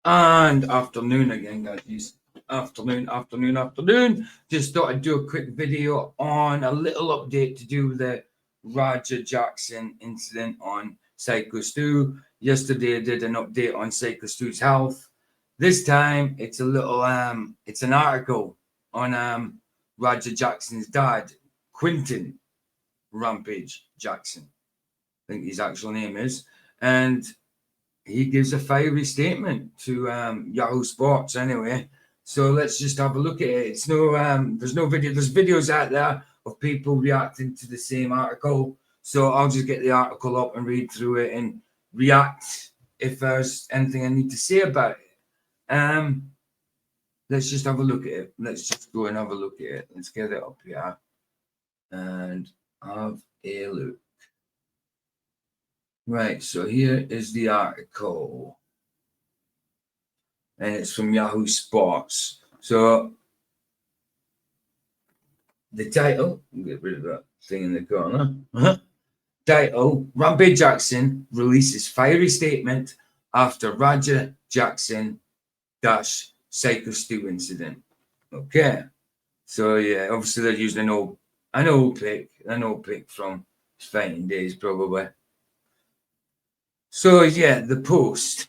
And afternoon again, guys. Afternoon. Just thought I'd do a quick video on a little update to do with the Raja Jackson incident on Psycho Stu. Yesterday I did an update on Psycho Stu's health. This time it's a little it's an article on Raja Jackson's dad, Quentin Rampage Jackson, I think his actual name is, and he gives a fiery statement to Yahoo Sports anyway. So let's just have a look at it. It's no there's no video, there's videos out there of people reacting to the same article. So I'll just get the article up and read through it and react if there's anything I need to say about it. Let's just have a look at it. Let's just go and have a look at it. Let's get it up here and have a look. Right, so here is the article, and it's from Yahoo Sports. So the title, I'll get rid of that thing in the corner. Title: Rampage Jackson releases fiery statement after Raja Jackson - Psycho Stu incident. Okay, so yeah, obviously they're using an old pic from his fighting days, probably. So yeah, the post.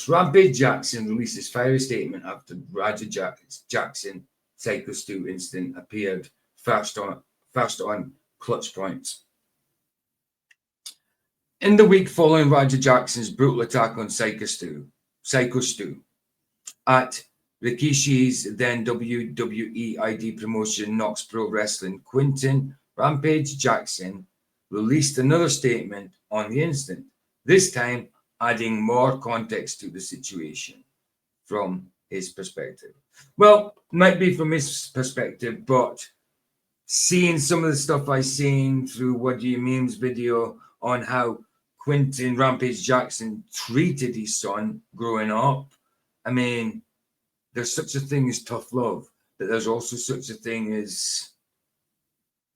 Rampage Jackson releases fiery statement after Raja Jackson Psycho Stu incident appeared first on Clutch Points. In the week following Raja Jackson's brutal attack on Psycho Stu at Rikishi's then WWE ID promotion Knox Pro Wrestling, Quentin Rampage Jackson released another statement on the incident, this time adding more context to the situation from his perspective. Well, might be from his perspective, but seeing some of the stuff I seen through What Do You Meme's video on how Quentin Rampage Jackson treated his son growing up, I mean, there's such a thing as tough love, but there's also such a thing as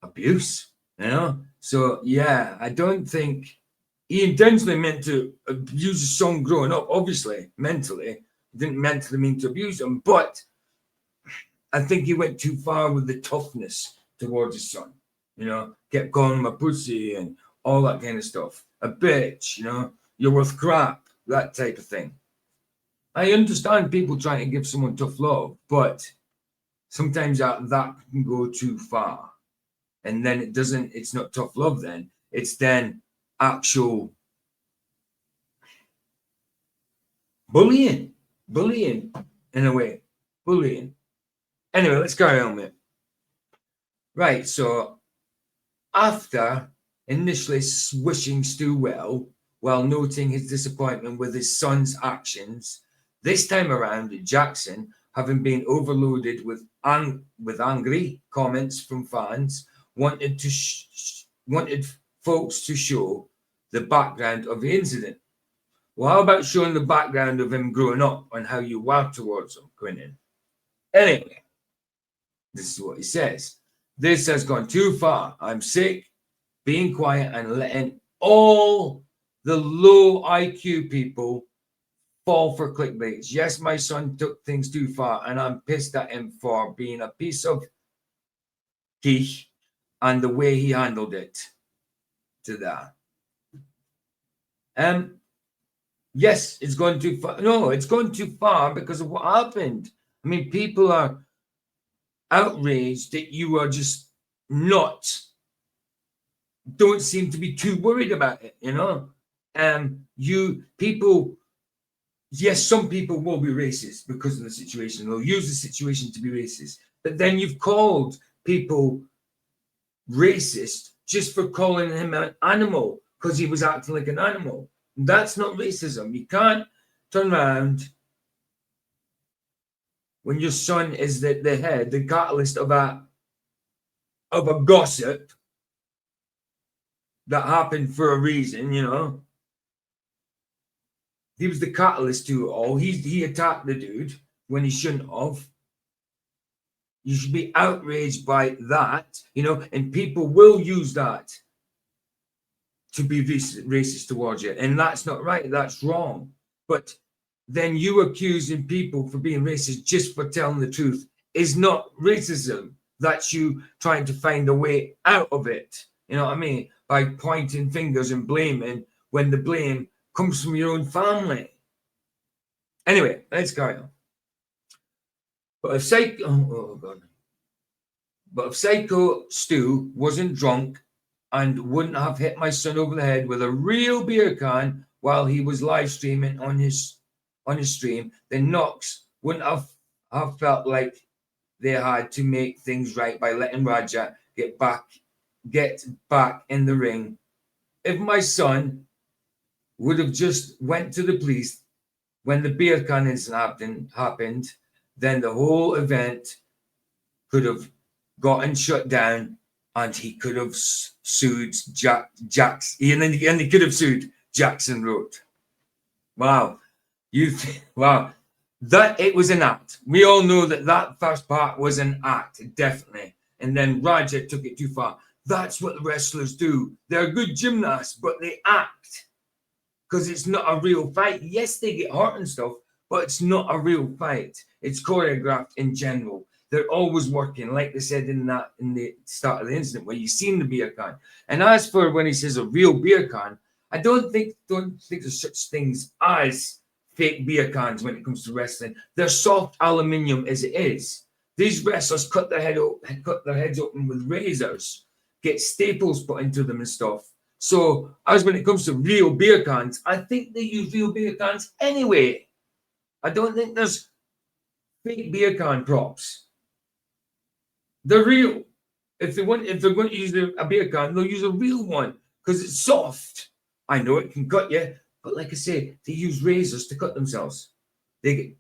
abuse, you know? So, yeah, I don't think he intentionally meant to abuse his son growing up, obviously, mentally. He didn't mentally mean to abuse him, but I think he went too far with the toughness towards his son. You know, kept calling him a pussy and all that kind of stuff. A bitch, you know, you're worth crap, that type of thing. I understand people trying to give someone tough love, but sometimes that can go too far. And then it's not tough love then. It's then actual bullying in a way. Bullying. Anyway, let's carry on with it. Right, so after initially wishing Stu well, while noting his disappointment with his son's actions, this time around, Jackson, having been overloaded with angry comments from fans, wanted folks to show the background of the incident. Well, how about showing the background of him growing up and how you were towards him, Quentin? Anyway, this is what he says. This has gone too far. I'm sick, being quiet and letting all the low IQ people fall for clickbaits. Yes, my son took things too far, and I'm pissed at him for being a piece of geek and the way he handled it to that. Yes, it's gone too far. No, it's gone too far because of what happened. I mean, people are outraged that you are just don't seem to be too worried about it, you know? Yes, some people will be racist because of the situation. They'll use the situation to be racist. But then you've called people racist just for calling him an animal because he was acting like an animal. That's not racism. You can't turn around when your son is the head, the catalyst of a gossip that happened for a reason, you know. He was the catalyst to it all. He attacked the dude when he shouldn't have. You should be outraged by that, you know, and people will use that to be racist towards you. And that's not right. That's wrong. But then you accusing people for being racist just for telling the truth is not racism. That's you trying to find a way out of it. You know what I mean? By pointing fingers and blaming when the blame comes from your own family. Anyway, let's carry on. But if Psycho Stu wasn't drunk and wouldn't have hit my son over the head with a real beer can while he was live streaming on his stream, then Knox wouldn't have felt like they had to make things right by letting Raja get back in the ring. If my son would have just went to the police when the beer can incident happened, then the whole event could have gotten shut down, and he could have sued Jackson, and he could have sued Jackson Road. Wow, wow, that it was an act. We all know that first part was an act, definitely. And then Raja took it too far. That's what the wrestlers do. They're good gymnasts, but they act because it's not a real fight. Yes, they get hurt and stuff, but it's not a real fight. It's choreographed in general. They're always working, like they said in the start of the incident where you seen the beer can. And as for when he says a real beer can, I don't think there's such things as fake beer cans when it comes to wrestling. They're soft aluminium as it is. These wrestlers cut their heads open with razors, get staples put into them and stuff. So as when it comes to real beer cans, I think they use real beer cans anyway. I don't think there's fake beer can props. They're real. If they're going to use a beer can, they'll use a real one because it's soft. I know it can cut you, but like I say, they use razors to cut themselves. They get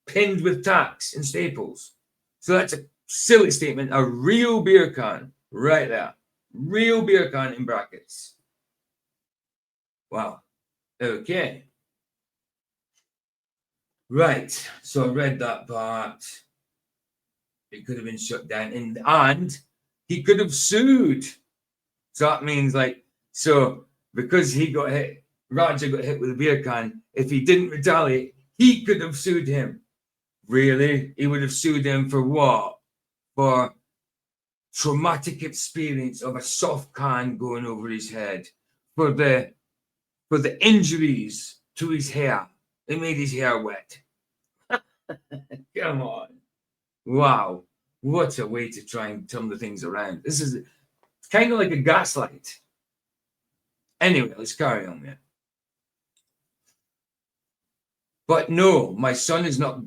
pinned with tacks and staples. So that's a silly statement. A real beer can, right there. Real beer can in brackets. Wow. Okay. Right. So I read that part. It could have been shut down, and he could have sued. So that means because he got hit, Raja got hit with a beer can. If he didn't retaliate, he could have sued him. Really? He would have sued him for what? For traumatic experience of a soft can going over his head. For the injuries to his hair. It made his hair wet. Come on. Wow. What a way to try and turn the things around. This is kind of like a gaslight. Anyway, let's carry on here. But no, my son is not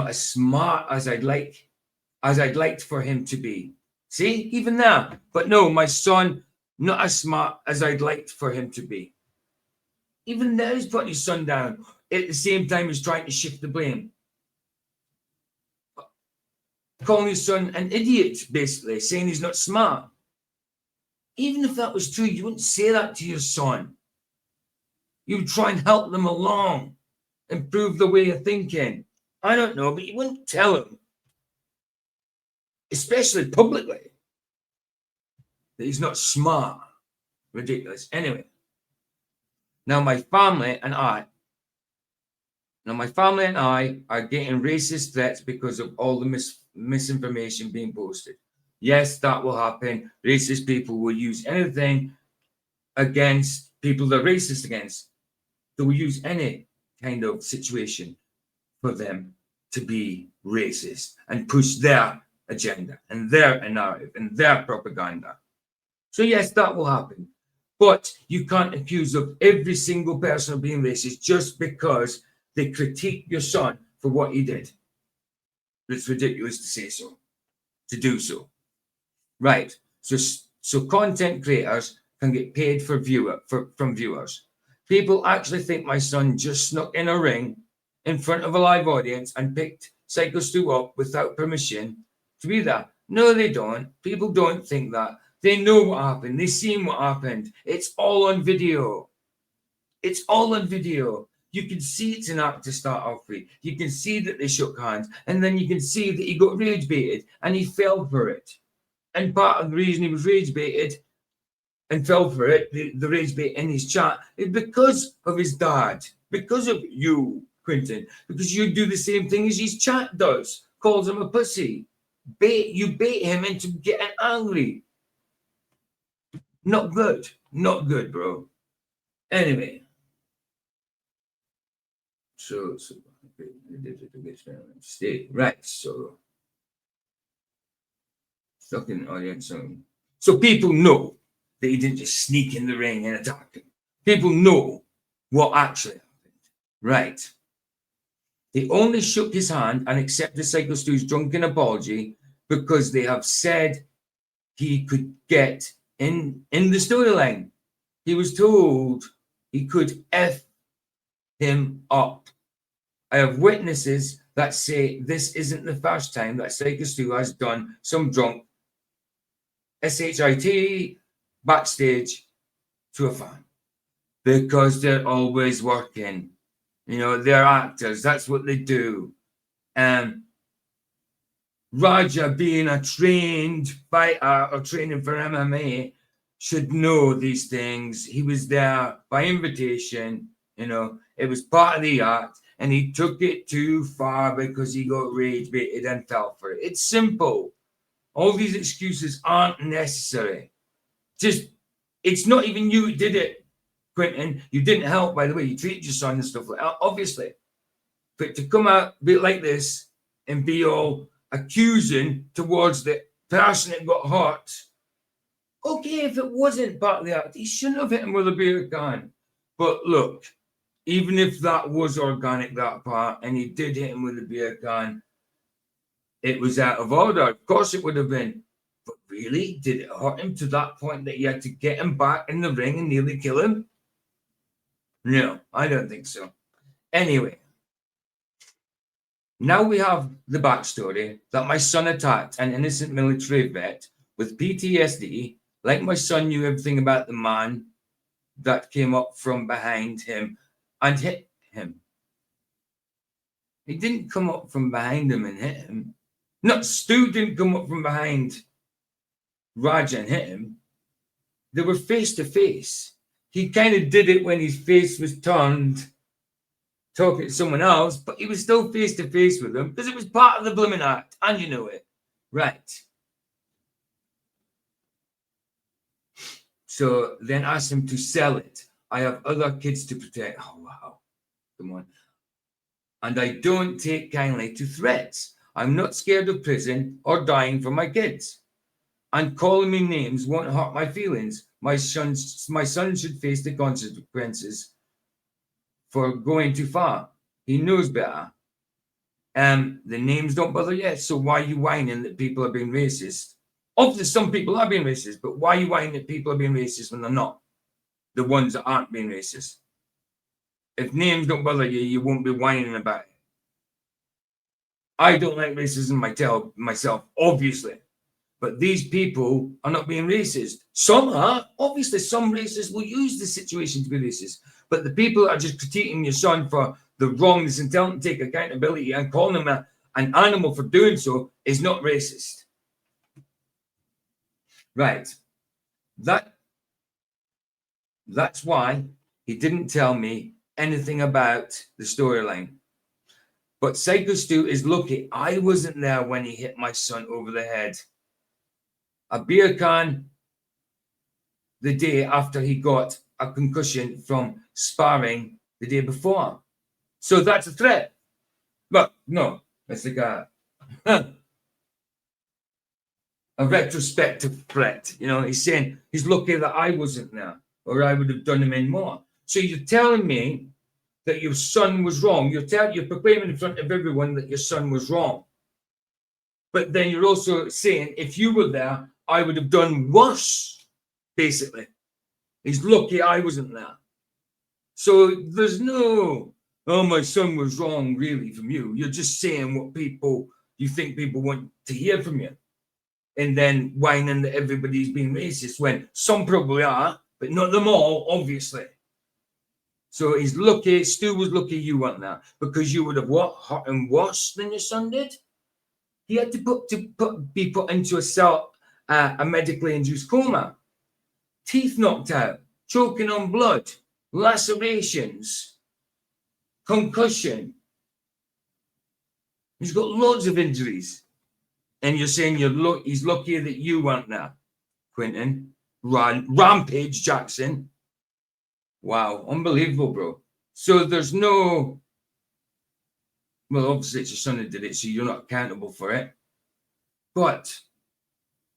as smart as I'd liked for him to be. See, even now. But no, my son not as smart as I'd liked for him to be. Even now, he's putting his son down at the same time as trying to shift the blame. Calling his son an idiot, basically, saying he's not smart. Even if that was true, you wouldn't say that to your son. You would try and help them along, improve the way of thinking. I don't know, but you wouldn't tell him, especially publicly, that he's not smart. Ridiculous. Anyway, now my family and I are getting racist threats because of all the misinformation being posted. Yes, that will happen. Racist people will use anything against people they're racist against. They will use any kind of situation for them to be racist and push their agenda and their narrative and their propaganda. So yes, that will happen. But you can't accuse of every single person of being racist just because they critique your son for what he did. It's ridiculous to say so, to do so. Right. So content creators can get paid from viewers. People actually think my son just snuck in a ring in front of a live audience and picked Psycho Stu up without permission to be there. No, they don't. People don't think that. They know what happened. They've seen what happened. It's all on video. It's all on video. You can see it's an act to start off with. You can see that they shook hands. And then you can see that he got rage baited and he fell for it. And part of the reason he was rage baited and fell for it, the rage bait in his chat, is because of his dad. Because of you. Quentin, because you do the same thing as his chat does, calls him a pussy. You bait him into getting angry. Not good. Not good, bro. Anyway. So stay. Right, so stuck in the audience. So people know that he didn't just sneak in the ring and attack him. People know what actually happened. Right. He only shook his hand and accepted Psycho Stu's drunken apology because they have said he could get in the storyline. He was told he could F him up. I have witnesses that say this isn't the first time that Psycho Stu has done some drunk SHIT backstage to a fan, because they're always working. You know, they're actors. That's what they do. Raja, being a trained fighter or training for MMA, should know these things. He was there by invitation. You know, it was part of the act, and he took it too far because he got rage baited and fell for it. It's simple. All these excuses aren't necessary. Just, it's not even you who did it, Quentin. You didn't help, by the way. You treated your son and stuff like that, obviously. But to come out a bit like this and be all accusing towards the person that got hurt, okay, if it wasn't part of the act, he shouldn't have hit him with a beer can. But look, even if that was organic, that part, and he did hit him with a beer can, it was out of order. Of course it would have been. But really, did it hurt him to that point that you had to get him back in the ring and nearly kill him? No, I don't think so. Anyway, now we have the backstory that my son attacked an innocent military vet with PTSD, like my son knew everything about the man that came up from behind him and hit him. He didn't come up from behind him and hit him. No, Stu didn't come up from behind Raja and hit him. They were face to face. He kind of did it when his face was turned, talking to someone else, but he was still face to face with them because it was part of the blooming act, and you know it. Right. So then asked him to sell it. I have other kids to protect. Oh, wow. Come on. And I don't take kindly to threats. I'm not scared of prison or dying for my kids. And calling me names won't hurt my feelings. My son should face the consequences for going too far. He knows better. The names don't bother you. So why are you whining that people are being racist? Obviously, some people are being racist, but why are you whining that people are being racist when they're not? The ones that aren't being racist. If names don't bother you, you won't be whining about it. I don't like racism myself, obviously. But these people are not being racist. Some are. Obviously, some racists will use the situation to be racist. But the people that are just critiquing your son for the wrongness and telling him to take accountability and calling him an animal for doing so is not racist. Right. That's why he didn't tell me anything about the storyline. But Psycho Stu is lucky I wasn't there when he hit my son over the head. A beer can the day after he got a concussion from sparring the day before. So that's a threat. But no, it's like a retrospective threat. You know, he's saying he's lucky that I wasn't there, or I would have done him in more. So you're telling me that your son was wrong. You're proclaiming in front of everyone that your son was wrong. But then you're also saying, if you were there, I would have done worse, basically. He's lucky I wasn't there. So there's no, oh, my son was wrong, really, from you. You're just saying what you think people want to hear from you. And then whining that everybody's being racist, when some probably are, but not them all, obviously. So he's lucky, Stu was lucky you weren't there, because you would have hurt him worse than your son did. He had to be put into a medically induced coma, teeth knocked out, choking on blood, lacerations. concussion. He's got loads of injuries. And you're saying he's lucky that you weren't there, Quentin. Rampage Jackson. Wow, unbelievable, bro. So there's no... Well, obviously it's your son that did it, so you're not accountable for it. But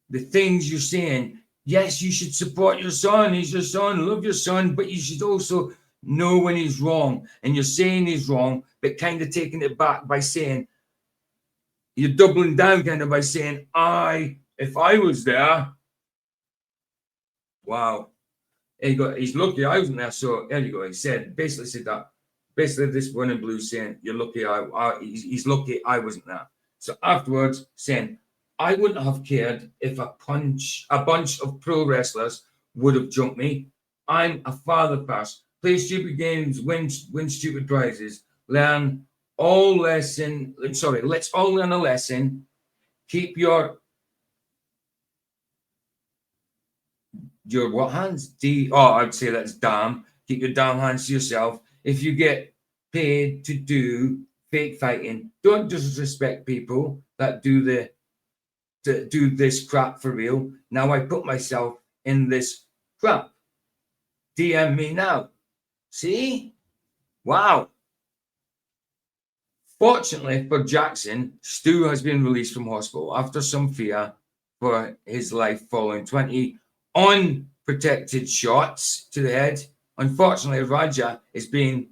the things you're saying, yes, you should support your son. He's your son. Love your son. But you should also know when he's wrong. And you're saying he's wrong, but kind of taking it back by saying, you're doubling down kind of by saying, if I was there, wow. He's lucky I wasn't there. So there you go. He basically said that. Basically, this one in blue saying, you're lucky he's lucky I wasn't there. So afterwards, saying, I wouldn't have cared if a bunch of pro wrestlers would have jumped me. I'm a father first. Play stupid games, win stupid prizes. Let's all learn a lesson. Keep your what hands? I'd say that's damn. Keep your damn hands to yourself. If you get paid to do fake fighting, don't disrespect people that do this crap for real. Now I put myself in this crap. DM me now. See? Wow. Fortunately for Jackson, Stu has been released from hospital after some fear for his life following 20 unprotected shots to the head. Unfortunately, Raja is being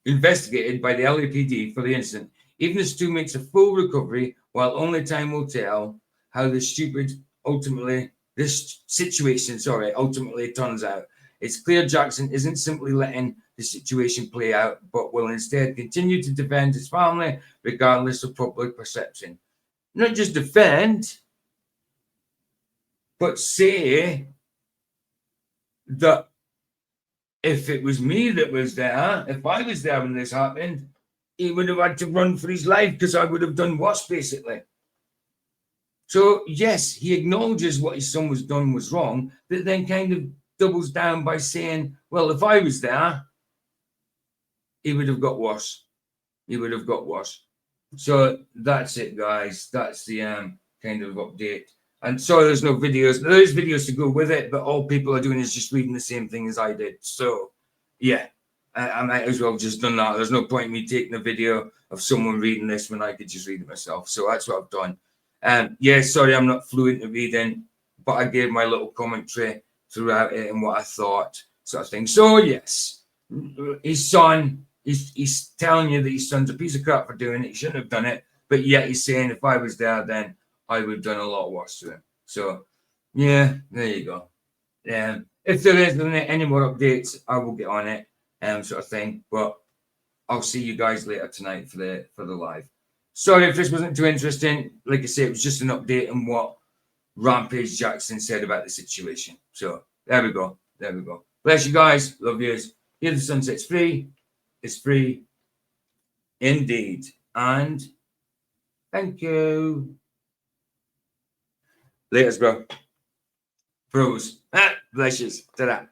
investigated by the LAPD for the incident. Even as Stu makes a full recovery, while only time will tell how this situation ultimately turns out. It's clear Jackson isn't simply letting the situation play out, but will instead continue to defend his family regardless of public perception. Not just defend, but say that if it was me that was there, if I was there when this happened, he would have had to run for his life because I would have done worse, basically. So, yes, he acknowledges what his son was done was wrong, but then kind of doubles down by saying, well, if I was there, he would have got worse. He would have got worse. So that's it, guys. That's the kind of update. And sorry, there's no videos. There's videos to go with it, but all people are doing is just reading the same thing as I did. So, yeah, I might as well just done that. There's no point in me taking a video of someone reading this when I could just read it myself. So that's what I've done. Yeah, sorry, I'm not fluent in reading, but I gave my little commentary throughout it and what I thought, sort of thing. So, yes, his son, he's telling you that his son's a piece of crap for doing it. He shouldn't have done it. But yet he's saying, if I was there, then I would have done a lot worse to him. So, yeah, there you go. If there is any more updates, I will get on it, sort of thing. But I'll see you guys later tonight for the live. Sorry if this wasn't too interesting. Like I say, it was just an update on what Rampage Jackson said about the situation. So there we go. There we go. Bless you guys. Love yous. Here the sunset's free. It's free. Indeed. And thank you. Laters, bro. Pros. Bless yous. Ta-da.